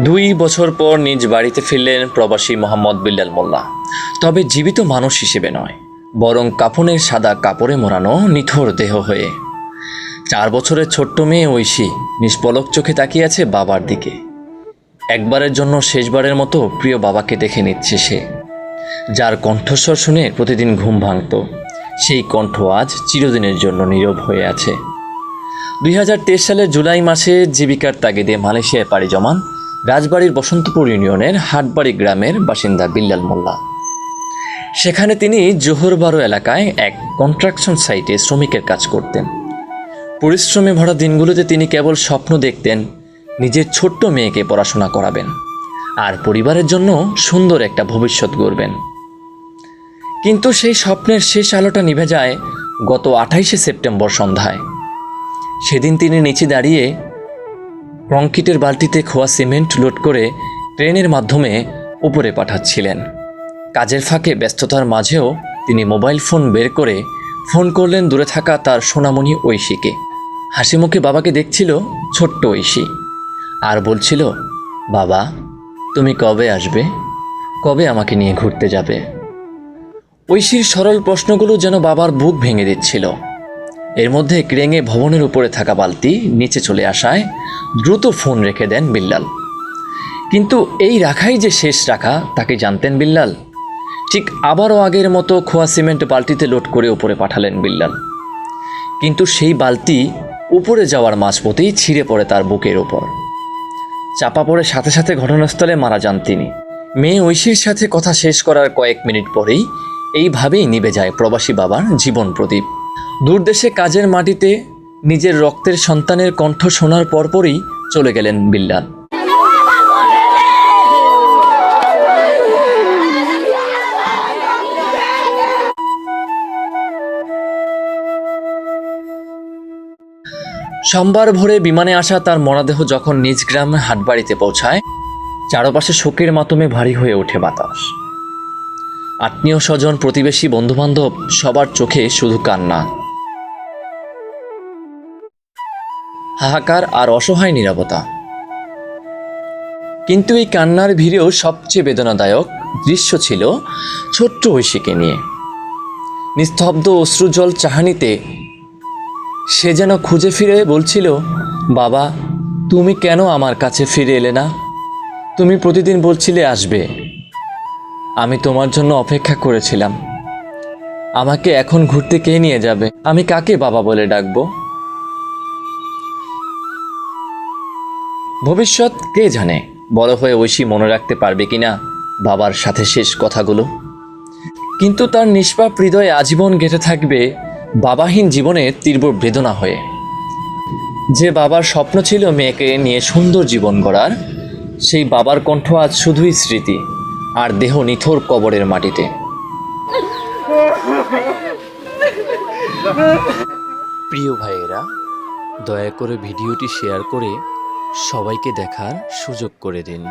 2 বছর পর নিজ বাড়িতে ফিরলেন প্রবাসী মোহাম্মদ বিল্লাল মোল্লা। তবে জীবিত মানুষ হিসেবে নয়, বরং কাফনের সাদা কাপড়ে মোড়ানো নিথর দেহ হয়ে। 4 বছরের ছোট্ট মেয়ে ঐশী নিষ্পলক চোখে তাকিয়ে আছে বাবার দিকে। একবারের জন্য শেষবারের মতো প্রিয় বাবাকে দেখে নিচ্ছে সে, যার কণ্ঠস্বর শুনে প্রতিদিন ঘুম ভাঙত। সেই কণ্ঠ আজ চিরদিনের জন্য নীরব হয়ে আছে। 2023 সালের জুলাই মাসে জীবিকার তাগিদে মালয়েশিয়ায় পাড়ি জমান রাজবাড়ির বসন্তপুর ইউনিয়নের হাটবাড়ি গ্রামের বাসিন্দা বিল্লাল মোল্লা। সেখানে তিনি জোহরবারো এলাকায় এক কনস্ট্রাকশন সাইটে শ্রমিকের কাজ করতেন। পরিশ্রমে ভরা দিনগুলোতে তিনি কেবল স্বপ্ন দেখতেন নিজের ছোট্ট মেয়েকে পড়াশোনা করাবেন আর পরিবারের জন্য সুন্দর একটা ভবিষ্যৎ গড়বেন। কিন্তু সেই স্বপ্নের শেষ আলোটা নিভে যায় গত 28শে সেপ্টেম্বর সন্ধ্যায়। সেদিন তিনি নিচে দাঁড়িয়ে কংক্রিটের বালতিতে খোয়া সিমেন্ট লোড করে ট্রেনের মাধ্যমে উপরে পাঠাচ্ছিলেন। কাজের ফাঁকে ব্যস্ততার মাঝেও তিনি মোবাইল ফোন বের করে ফোন করলেন দূরে থাকা তার সোনামণি ঐশীকে। হাসি মুখে বাবাকে দেখছিল ছোট্ট ঐশী, আর বলছিল, বাবা তুমি কবে আসবে, কবে আমাকে নিয়ে ঘুরতে যাবে। ঐশীর সরল প্রশ্নগুলো যেন বাবার বুক ভেঙে দিচ্ছিল। এর মধ্যে ক্রেঙে ভবনের উপরে থাকা বালতি নিচে চলে আসায় দ্রুত ফোন রেখে দেন বিল্লাল। কিন্তু এই রাখাই যে শেষ রাখা তাকে জানতেন বিল্লাল। ঠিক আবারও আগের মতো খোয়া সিমেন্ট বালতিতে লোড করে উপরে পাঠালেন বিল্লাল। কিন্তু সেই বালতি উপরে যাওয়ার মাঝপথেই ছিঁড়ে পড়ে তার বুকের ওপর। চাপা পড়ে সাথে সাথে ঘটনাস্থলে মারা যান তিনি। মেয়ে ঐশীর সাথে কথা শেষ করার কয়েক মিনিট পরেই এইভাবেই নিভে যায় প্রবাসী বাবার জীবন প্রদীপ। দূরদেশে কাজের মাটিতে নিজের রক্তের সন্তানের কণ্ঠ শোনার পরপরই চলে গেলেন বিল্লাল। সোমবার ভোরে বিমানে আসা তার মরদেহ যখন নিজ গ্রাম হাটবাড়িতে পৌঁছায়, চারপাশে শোকের মাতমে ভারী হয়ে ওঠে বাতাস। আত্মীয় স্বজন, প্রতিবেশী, বন্ধুবান্ধব সবার চোখে শুধু কান্না, হাহাকার আর অসহায় নীরবতা। কিন্তু এই কান্নার ভিড়েও সবচেয়ে বেদনাদায়ক দৃশ্য ছিল ছোট্ট ঐশীকে নিয়ে। নিস্তব্ধ অশ্রুজল চাহানিতে সে যেন খুঁজে ফিরে বলছিল, বাবা তুমি কেন আমার কাছে ফিরে এলে না? তুমি প্রতিদিন বলছিলে আসবে, আমি তোমার জন্য অপেক্ষা করেছিলাম। আমাকে এখন ঘুরতে কে নিয়ে যাবে? আমি কাকে বাবা বলে ডাকবো? ভবিষ্যৎ কে জানে, বড় হয়ে ঐশী মনে রাখতে পারবে কিনা বাবার সাথে শেষ কথাগুলো। কিন্তু তার নিষ্পাপ হৃদয়ে আজীবন গেঁথে থাকবে বাবাহীন জীবনের তীব্র বেদনা হয়ে। যে বাবার স্বপ্ন ছিল মেয়েকে নিয়ে সুন্দর জীবন গড়ার, সেই বাবার কণ্ঠ আজ শুধুই স্মৃতি, আর দেহ নিথর কবরের মাটিতে। প্রিয় ভাইয়েরা, দয়া করে ভিডিওটি শেয়ার করে সবাইকে দেখার সুযোগ করে দিন।